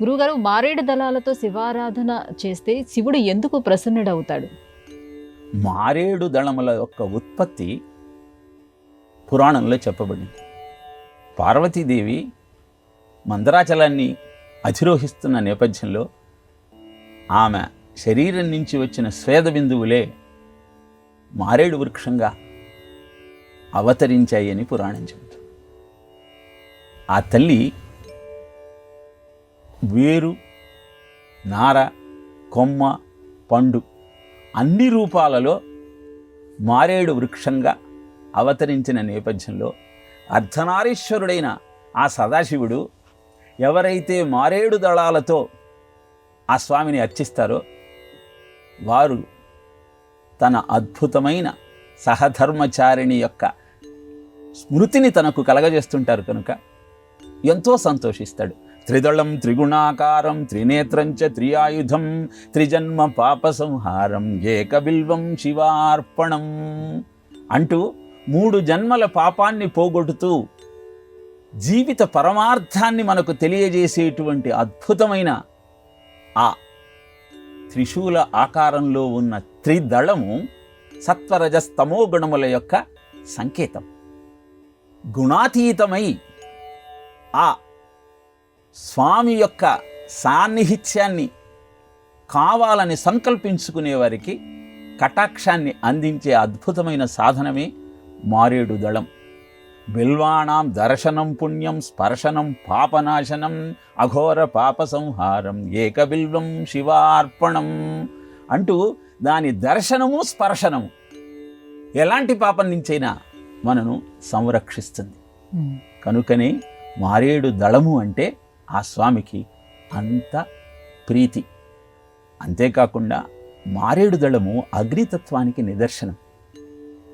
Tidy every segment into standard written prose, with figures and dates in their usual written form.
గురువుగారు, మారేడు దళాలతో శివారాధన చేస్తే శివుడు ఎందుకు ప్రసన్నుడవుతాడు? మారేడు దళముల యొక్క ఉత్పత్తి పురాణంలో చెప్పబడింది. పార్వతీదేవి మందరాచలాన్ని అధిరోహిస్తున్న నేపథ్యంలో ఆమె శరీరం నుంచి వచ్చిన స్వేద బిందువులే మారేడు వృక్షంగా అవతరించాయని పురాణం చెబుతుంది. ఆ తల్లి వేరు, నార, కొమ్మ, పండు అన్ని రూపాలలో మారేడు వృక్షంగా అవతరించిన నేపథ్యంలో అర్ధనారీశ్వరుడైన ఆ సదాశివుడు ఎవరైతే మారేడు దళాలతో ఆ స్వామిని అర్చిస్తారో వారు తన అద్భుతమైన సహధర్మచారిణి యొక్క స్మృతిని తనకు కలగజేస్తుంటారు కనుక ఎంతో సంతోషిస్తాడు. త్రిదళం త్రిగుణాకారం త్రినేత్రం చ త్రియాయుధం త్రిజన్మ పాప సంహారం ఏకబిల్వం శివార్పణం అంటూ 3 జన్మల పాపాన్ని పోగొడుతూ జీవిత పరమార్థాన్ని మనకు తెలియజేసేటువంటి అద్భుతమైన ఆ త్రిశూల ఆకారంలో ఉన్న త్రిదళము సత్వరజస్తమో గుణముల యొక్క సంకేతం. గుణాతీతమై ఆ స్వామి యొక్క సాన్నిహిత్యాన్ని కావాలని సంకల్పించుకునే వారికి కటాక్షాన్ని అందించే అద్భుతమైన సాధనమే మారేడు దళం. బిల్వాణం దర్శనం పుణ్యం స్పర్శనం పాపనాశనం అఘోర పాప సంహారం ఏకబిల్వం శివార్పణం అంటూ దాని దర్శనము స్పర్శనము ఎలాంటి పాపం నుంచైనా మనను సంరక్షిస్తుంది. కనుకనే మారేడు దళము అంటే ఆ స్వామికి అంత ప్రీతి. అంతేకాకుండా మారేడు దళము అగ్నితత్వానికి నిదర్శనం.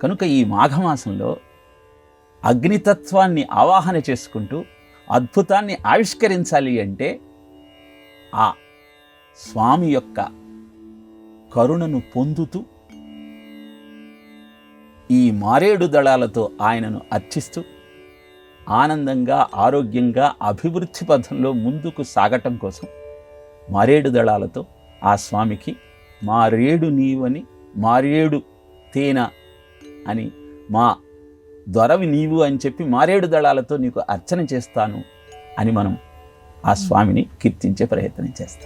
కనుక ఈ మాఘమాసంలో అగ్నితత్వాన్ని ఆవాహన చేసుకుంటూ అద్భుతాన్ని ఆవిష్కరించాలి అంటే ఆ స్వామి యొక్క కరుణను పొందుతూ ఈ మారేడు దళాలతో ఆయనను అర్చిస్తూ ఆనందంగా ఆరోగ్యంగా అభివృద్ధి పథంలో ముందుకు సాగటం కోసం మారేడు దళాలతో ఆ స్వామికి మారేడు నీవని మారేడు తేన అని మా దొరవి నీవు అని చెప్పి మారేడు దళాలతో నీకు అర్చన చేస్తాను అని మనం ఆ స్వామిని కీర్తించే ప్రయత్నం చేస్తాం.